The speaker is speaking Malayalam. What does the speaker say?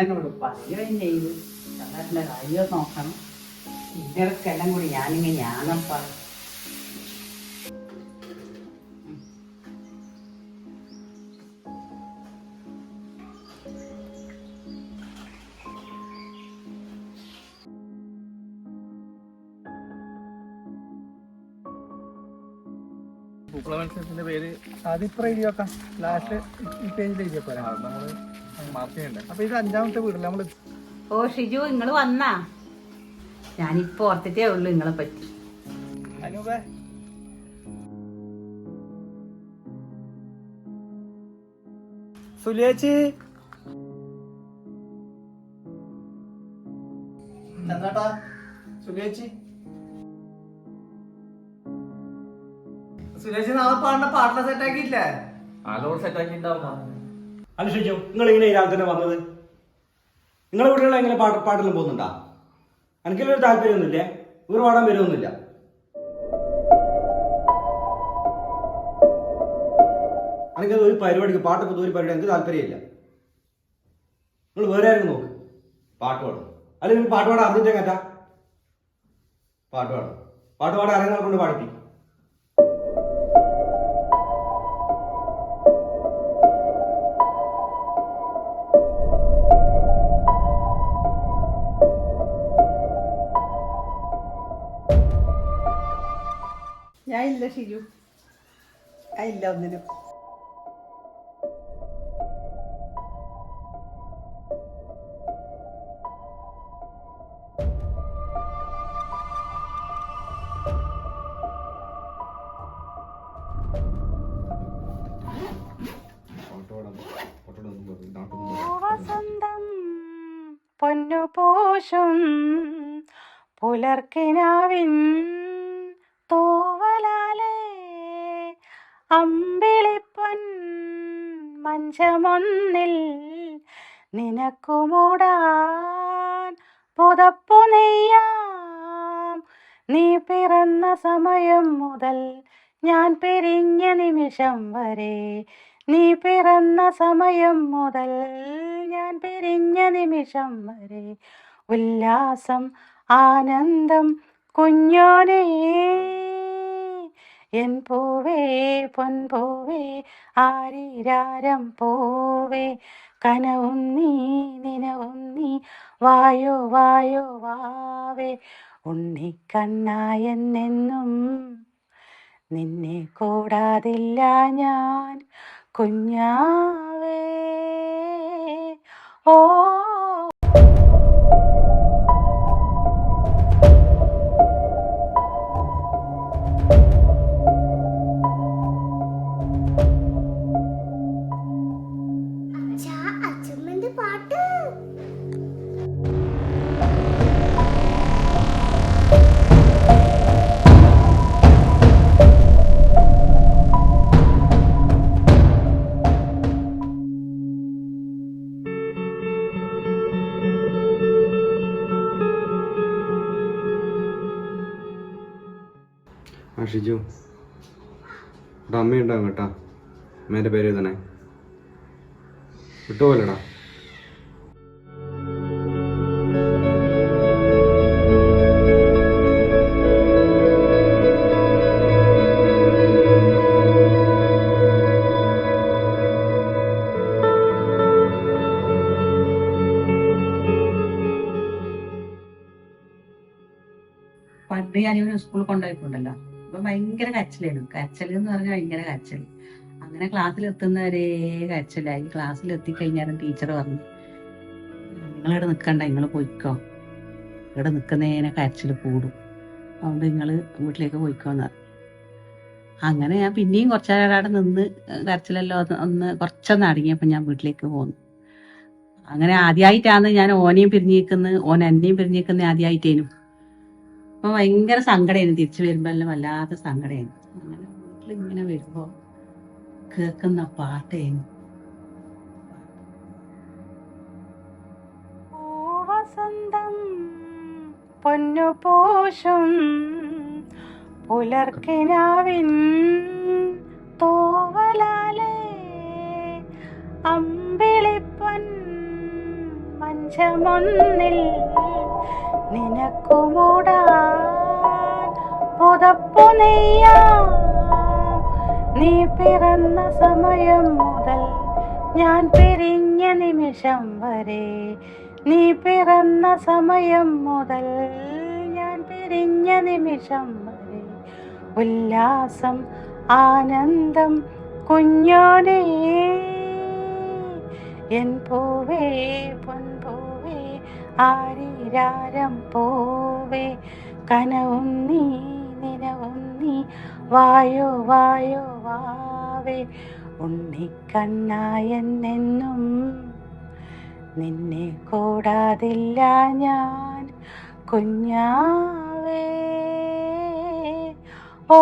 എന്നോട് പറയുകയും ചെയ്തു. ചേട്ടൻ്റെ കാര്യം നോക്കണം. ഇവർക്കെല്ലാം കൂടി ഞാനിങ്ങനെയാണപ്പാ. പൂക്കള മത്സരത്തിന്റെ പേര് അതിപ്പോ എഴുതി വെക്കാം. ലാസ്റ്റ് ഈ പേജിൽ എഴുതിയ പോരാ. നമ്മള് മാർക്ക് ചെയ്യണ്ടേ? അപ്പൊ ഇത് 5ാമത്തെ വീടല്ല നമ്മള്. ഓ ഷിജു, നിങ്ങള് വന്നാ? ഞാനിപ്പോ ഓർത്തിട്ടേ ഉള്ളു നിങ്ങളെ പറ്റി. അനൂപേ, സുലേച്ചി, എന്താട്ടാ സുലേച്ചി? സുലേച്ചി നാളെ പാടുന്ന പാട്ടിനെ സെറ്റാക്കിയില്ലേ? ആലോട് സെറ്റാക്കി ഉണ്ടാവും. അല്ല ഷിജു, നിങ്ങൾ ഇങ്ങനെ രാവിലെ തന്നെ വന്നത്? നിങ്ങളെ കുട്ടികളെ എങ്ങനെ പാട്ടെല്ലാം പോകുന്നുണ്ടാ? എനിക്കൊരു താല്പര്യമൊന്നുമില്ലേ? ഇവർ പാടാൻ വരുമൊന്നുമില്ല. എനിക്കത് ഒരു പരിപാടിക്ക് പാട്ടൊക്കെ ഒരു പരിപാടി എനിക്ക് താല്പര്യമില്ല. നിങ്ങൾ വേറെ ആരും നോക്ക്, പാട്ട് പാടും. അല്ലെങ്കിൽ പാട്ട് പാടാൻ അറിഞ്ഞിട്ടേ കറ്റാ പാട്ട് പാടും. പാട്ട് പാടാൻ അറിയുന്നവരെ കൊണ്ട് പാടിപ്പി. ഞാൻ ഇല്ല ഷിജു, ഞാൻ ഇല്ല ഒന്നിനും. വസന്തം പൊന്നുപൂശും പുലർക്കിനാവിൻ തൂവലാലേ അമ്പിളിപ്പൊൻ മഞ്ചമൊന്നിൽ നിനക്കു മൂടാൻ പുതപ്പു നെയ്യാം. നീ പിറന്ന സമയം മുതൽ ഞാൻ പിരിഞ്ഞ നിമിഷം വരെ, നീ പിറന്ന സമയം മുതൽ ഞാൻ പിരിഞ്ഞ നിമിഷം വരെ, ഉല്ലാസം ആനന്ദം കുഞ്ഞോനേ, എൻ പൂവേ പൊൻപൂവേ ആരിരാരം പൂവേ, കനവും നീ നിനവും നീ വായോ വായോ വാവേ, ഉണ്ണിക്കണ്ണായെന്നെന്നും നിന്നെ കൂടാതില്ല ഞാൻ കുഞ്ഞാവേ. ഓ അച്ഛമ്മന്റെ പാട്ട്. ആ ഷിജു, ഇവിടെ അമ്മയുണ്ടാവും കേട്ടാ. അമ്മേൻ്റെ പേര് എഴുതണേ, വിട്ടുപോലടാ. പണ്ട് ഞാനിവനെ സ്കൂളിൽ കൊണ്ടുപോയിട്ടുണ്ടല്ലോ, അപ്പൊ ഭയങ്കര കരച്ചിലായിരുന്നു. കരച്ചിൽ എന്ന് പറഞ്ഞാൽ ഭയങ്കര കരച്ചിൽ. അങ്ങനെ ക്ലാസ്സിലെത്തുന്നവരെ കരച്ചിലായി. ക്ലാസ്സിലെത്തി കഴിഞ്ഞാലും ടീച്ചർ പറഞ്ഞു, നിങ്ങളിവിടെ നിൽക്കണ്ട, നിങ്ങൾ പോയിക്കോ, ഇവിടെ നിൽക്കുന്നതിനെ കരച്ചിൽ കൂടും, അതുകൊണ്ട് നിങ്ങൾ വീട്ടിലേക്ക് പോയിക്കോന്ന് പറഞ്ഞു. അങ്ങനെ ഞാൻ പിന്നെയും കുറച്ചേരം അവിടെ നിന്ന് കരച്ചിലല്ലോ കുറച്ചൊന്ന് അടങ്ങിയപ്പോൾ ഞാൻ വീട്ടിലേക്ക് പോന്നു. അങ്ങനെ ആദ്യമായിട്ടാണ് ഞാൻ ഓനെയും പിരിഞ്ഞിരിക്കുന്നത്, ഓൻ എന്നെയും പിരിഞ്ഞിരിക്കുന്നത് ആദ്യമായിട്ടേനും. അപ്പൊ ഭയങ്കര സങ്കടമായിരുന്നു. തിരിച്ചു വരുമ്പോ എല്ലാം വല്ലാത്ത സങ്കടമായിരുന്നു. അങ്ങനെ വീട്ടിലിങ്ങനെ വരുമ്പോ കേൾക്കുന്ന പാട്ടേനു. വസന്തം പൊന്നുപൂശും പുലർക്കിനാവിൻ തൂവലാലേ അമ്പിളിപ്പൊൻ നിമിഷമൊന്നിൽ നിനക്കു മൂടാൻ പുതപ്പു നെയ്യാം. നീ പിറന്ന സമയം മുതൽ ഞാൻ പിരിഞ്ഞ നിമിഷം വരെ, നീ പിറന്ന സമയം മുതൽ ഞാൻ പിരിഞ്ഞ നിമിഷം വരെ, ഉല്ലാസം ആനന്ദം കുഞ്ഞോനേ, എൻ പൂവേ പൊൻപൂവേ ആരീരാരം പൂവേ, കനവും നീ നിനവും നീ വായോ വായോ വാവേ, ഉണ്ണിക്കണ്ണായെന്നെന്നും നിന്നെ കൂടാതില്ല ഞാൻ കുഞ്ഞാവേ. ഓ